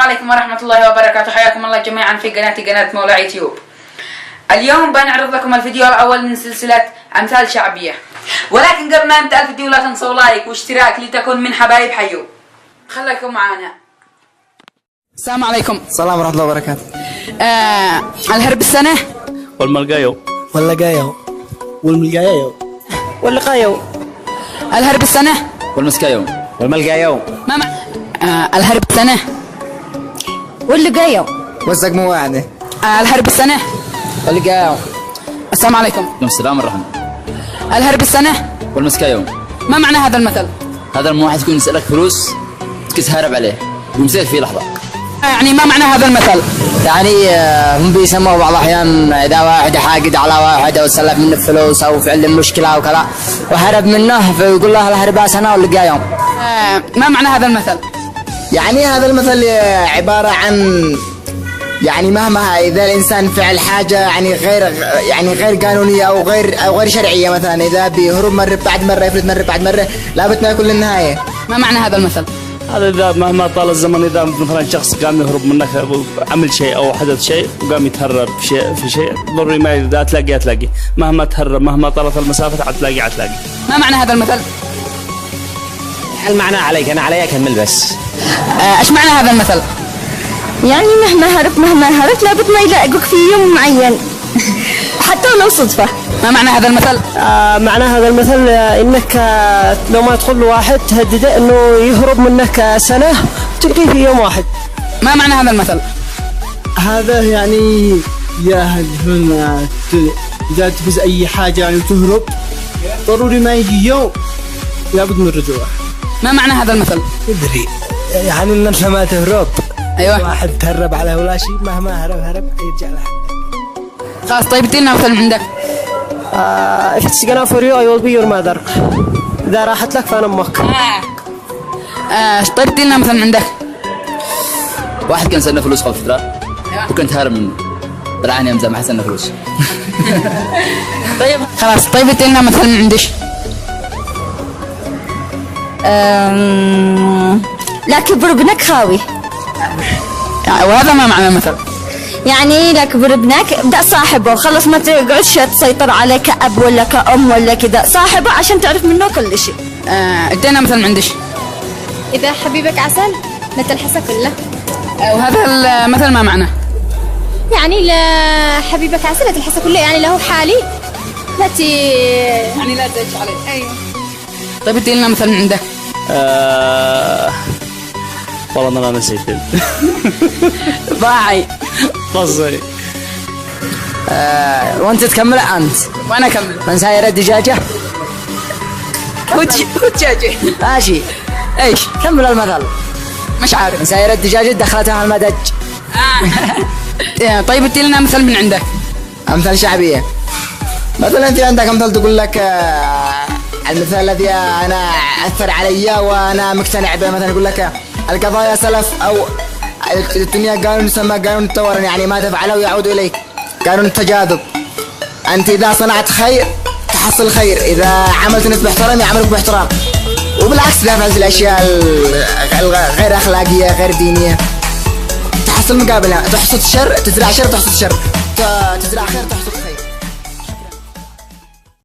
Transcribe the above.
عليكم ورحمة الله وبركاته. حياكم الله جميعا في قناة مولع يوتيوب. اليوم بنعرض لكم الفيديو الأول من سلسلة أمثال شعبية، ولكن قبل ما نبدأ الفيديو لا تنسوا لايك واشتراك لتكون من حبايب حيو. خليكم معنا. السلام عليكم. السلام ورحمة الله وبركاته. الهرب السنة والملقايو واللقايو الهرب السنة والمسكايو والملقايو ما مع... الهرب السنة واللقايو وزق مو واحدة. الهرب السنة واللقايو. السلام عليكم. السلام الرحمة. الهرب السنة والمسكايو. ما معنى هذا المثل؟ هذا لما واحد يكون يسألك فلوس تكس هارب عليه ومسيت فيه لحظة. يعني ما معنى هذا المثل؟ يعني هم بيسموا بعض الأحيان إذا واحد حاقد على واحد أو سلف منه فلوس أو فعل مشكلة أو كذا وهرب منه فيقول له الهرباء سنة واللقايو. ما معنى هذا المثل؟ يعني هذا المثل عبارة عن يعني مهما إذا الإنسان فعل حاجة يعني غير قانونية أو غير شرعية، مثلا إذا بيهرب مرة بعد مرة يفلت مرة بعد مرة لابد ما يكون للنهاية. ما معنى هذا المثل؟ هذا إذا مهما طال الزمن إذا مثلا شخص قام يهرب منك عمل شيء أو حدث شيء وقام يتهرب في شيء ضروري ما إذا تلاقي مهما تهرب مهما طالت المسافة هتلاقي. ما معنى هذا المثل؟ المعنى عليك أنا علي أكمل بس. ايش معنى هذا المثل؟ يعني مهما هربت لابد ما يلاقوك في يوم معين حتى لو صدفة. ما معنى هذا المثل؟ معنى هذا المثل انك لو ما تدخل واحد تهدده انه يهرب منك سنة تلقيه في يوم واحد. ما معنى هذا المثل؟ هذا يعني يا هنا إذا تفز أي حاجة يعني تهرب ضروري ما يجي يوم لابد من الرجوع. ما معنى هذا المثل؟ يدري يعني إن أنت ما تهرب. أيوة. واحد تهرب عليه ولا شيء مهما هرب يرجع له. خلاص طيب ادينا مثل من عندك. if it's gonna for you I will be your mother. إذا راحت لك فأنا أمك. طيب ادينا مثل من عندك. واحد كان سألنا فلوس قبل فترة وكنت هارب منه طلعني أمزح ما حسنا فلوس. طيب خلاص طيب ادينا مثل من عندك. لا كبر ابنك خاوي. وهذا ما معنى المثل؟ يعني لا كبر ابنك ابدأ صاحبه، خلص ما تقعدش تسيطر عليه كأب ولا كأم ولا كذا، صاحبه عشان تعرف منه كل شيء. ادينا مثل من عندك. إذا حبيبك عسل لا تلحسه كله. وهذا المثل ما معنى؟ يعني لا حبيبك عسل لا تلحسه كله، يعني له حالي يعني لا تجي عليه. أيوه. طيب ادينا مثل من عندك. والله أنا نسيت. ضاعي. طزي. وأنت تكمل أنت. وأنا أكمل. من ساير الدجاجة؟ ودجاجة. ماشي. ايش؟ كمل المثل. مش عارف. من ساير الدجاجة دخلتها المدج. طيب ادينا مثل من عندك. أمثال شعبية. مثلا في عندك أمثال تقول لك المثال الذي أنا أثر علي وأنا مقتنع به، مثلا يقول لك القضايا سلف أو الدنيا قانون يسمى قانون التورن، يعني ما تفعله يعود إليك، قانون التجاذب. أنت إذا صنعت خير تحصل خير، إذا عملت ناس باحترام يعملك باحترام، وبالعكس إذا فعلت الأشياء غير أخلاقية غير دينية تحصل مقابلها. تحصد شر تزرع شر تحصد شر، تزرع خير تحصد